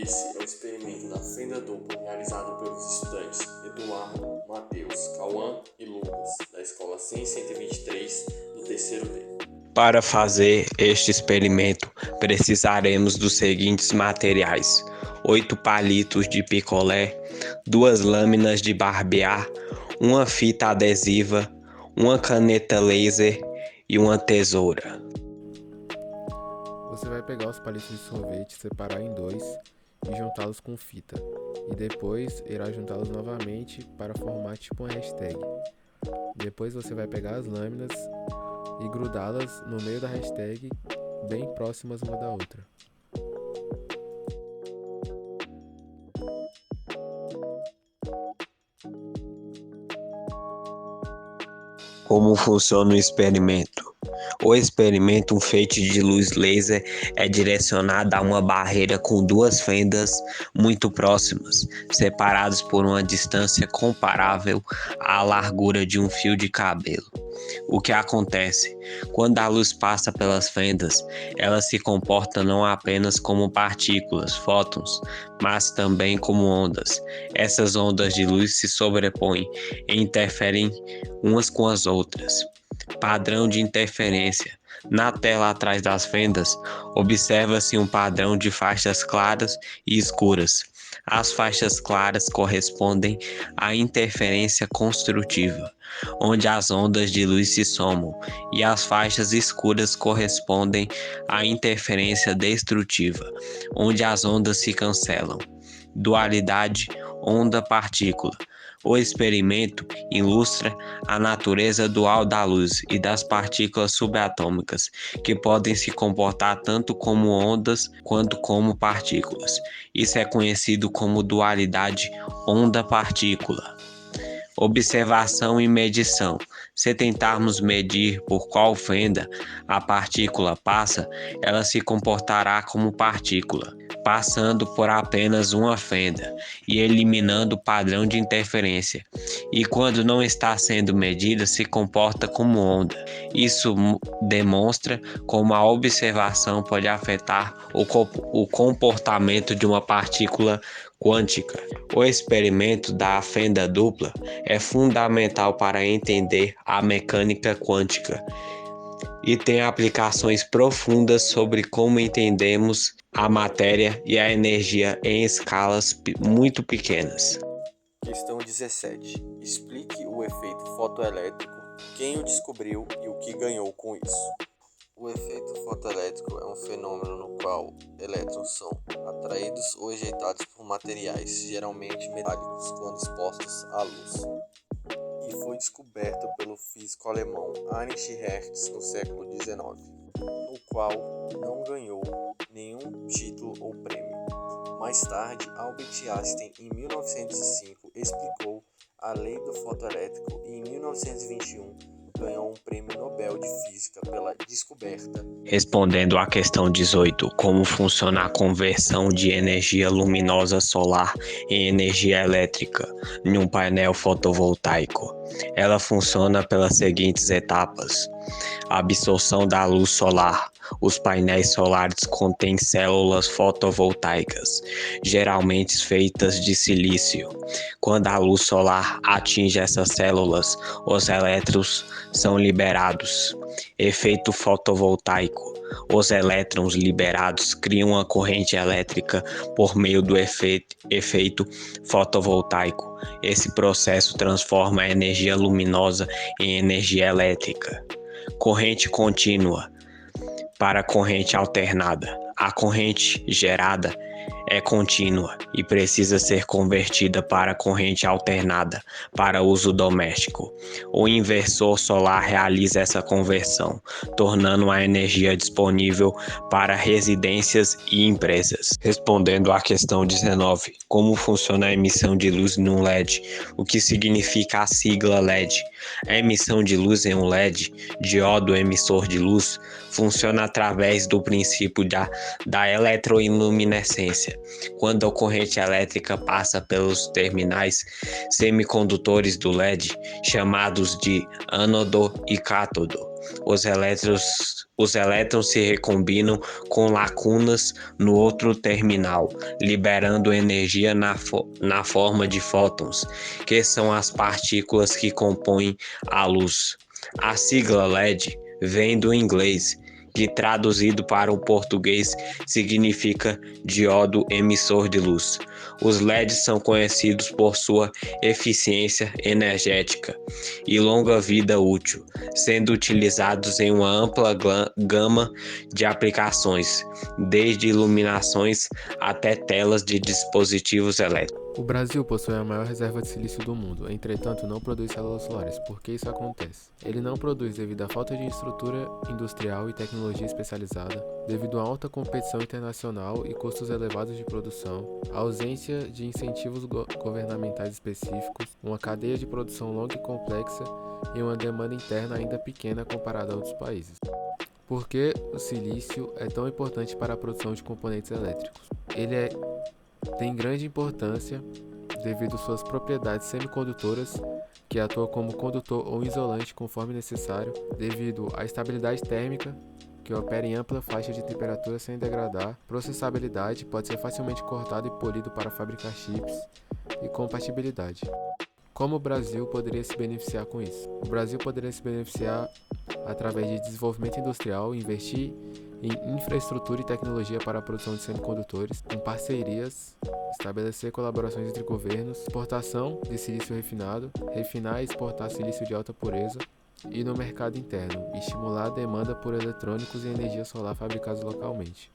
Esse é o experimento da fenda dupla realizado pelos estudantes Eduardo, Matheus, Cauã e Lucas, da Escola 100-123, do terceiro D. Para fazer este experimento, precisaremos dos seguintes materiais: 8 palitos de picolé, 2 lâminas de barbear, uma fita adesiva, uma caneta laser e uma tesoura. Você vai pegar os palitos de sorvete, separar em 2 e juntá-los com fita. E depois irá juntá-los novamente para formar tipo uma hashtag. Depois você vai pegar as lâminas e grudá-las no meio da hashtag, bem próximas uma da outra. Como funciona o experimento? O experimento, um feixe de luz laser, é direcionado a uma barreira com 2 fendas muito próximas, separadas por uma distância comparável à largura de um fio de cabelo. O que acontece? Quando a luz passa pelas fendas, ela se comporta não apenas como partículas, fótons, mas também como ondas. Essas ondas de luz se sobrepõem e interferem umas com as outras. Padrão de interferência. Na tela atrás das fendas, observa-se um padrão de faixas claras e escuras. As faixas claras correspondem à interferência construtiva, onde as ondas de luz se somam, e as faixas escuras correspondem à interferência destrutiva, onde as ondas se cancelam. Dualidade onda-partícula. O experimento ilustra a natureza dual da luz e das partículas subatômicas, que podem se comportar tanto como ondas quanto como partículas. Isso é conhecido como dualidade onda-partícula. Observação e medição. Se tentarmos medir por qual fenda a partícula passa, ela se comportará como partícula, passando por apenas uma fenda e eliminando o padrão de interferência. E quando não está sendo medida, se comporta como onda. Isso demonstra como a observação pode afetar o comportamento de uma partícula quântica. O experimento da fenda dupla é fundamental para entender a mecânica quântica e tem aplicações profundas sobre como entendemos a matéria e a energia em escalas muito pequenas. Questão 17. Explique o efeito fotoelétrico, quem o descobriu e o que ganhou com isso. O efeito fotoelétrico é um fenômeno no qual elétrons são atraídos ou ejeitados por materiais, geralmente metálicos, quando expostos à luz. E foi descoberto pelo físico alemão Heinrich Hertz no século XIX, no qual não ganhou nenhum título ou prêmio. Mais tarde, Albert Einstein, em 1905, explicou a lei do fotoelétrico e em 1921 ganhou um prêmio Nobel de Física pela descoberta. Respondendo à questão 18, como funciona a conversão de energia luminosa solar em energia elétrica em um painel fotovoltaico? Ela funciona pelas seguintes etapas: absorção da luz solar. Os painéis solares contêm células fotovoltaicas, geralmente feitas de silício. Quando a luz solar atinge essas células, os elétrons são liberados. Efeito fotovoltaico. Os elétrons liberados criam uma corrente elétrica por meio do efeito fotovoltaico. Esse processo transforma a energia luminosa em energia elétrica. Corrente contínua para corrente alternada. A corrente gerada é contínua e precisa ser convertida para corrente alternada para uso doméstico. O inversor solar realiza essa conversão, tornando a energia disponível para residências e empresas. Respondendo à questão 19, como funciona a emissão de luz num LED? O que significa a sigla LED? A emissão de luz em um LED, diodo emissor de luz, funciona através do princípio da eletroiluminescência. Quando a corrente elétrica passa pelos terminais semicondutores do LED, chamados de ânodo e cátodo, Os elétrons se recombinam com lacunas no outro terminal, liberando energia na forma de fótons, que são as partículas que compõem a luz. A sigla LED vem do inglês, que traduzido para o português significa diodo emissor de luz. Os LEDs são conhecidos por sua eficiência energética e longa vida útil, sendo utilizados em uma ampla gama de aplicações, desde iluminações até telas de dispositivos elétricos. O Brasil possui a maior reserva de silício do mundo, entretanto não produz células solares. Por que isso acontece? Ele não produz devido à falta de estrutura industrial e tecnologia especializada, devido à alta competição internacional e custos elevados de produção, a ausência de incentivos governamentais específicos, uma cadeia de produção longa e complexa e uma demanda interna ainda pequena comparada a outros países. Por que o silício é tão importante para a produção de componentes elétricos? Ele tem grande importância devido às suas propriedades semicondutoras, que atuam como condutor ou isolante conforme necessário, devido à estabilidade térmica, que opera em ampla faixa de temperatura sem degradar, processabilidade, pode ser facilmente cortado e polido para fabricar chips, e compatibilidade. Como o Brasil poderia se beneficiar com isso? O Brasil poderia se beneficiar através de desenvolvimento industrial, investir em infraestrutura e tecnologia para a produção de semicondutores, com parcerias, estabelecer colaborações entre governos, exportação de silício refinado, refinar e exportar silício de alta pureza, e no mercado interno, estimular a demanda por eletrônicos e energia solar fabricados localmente.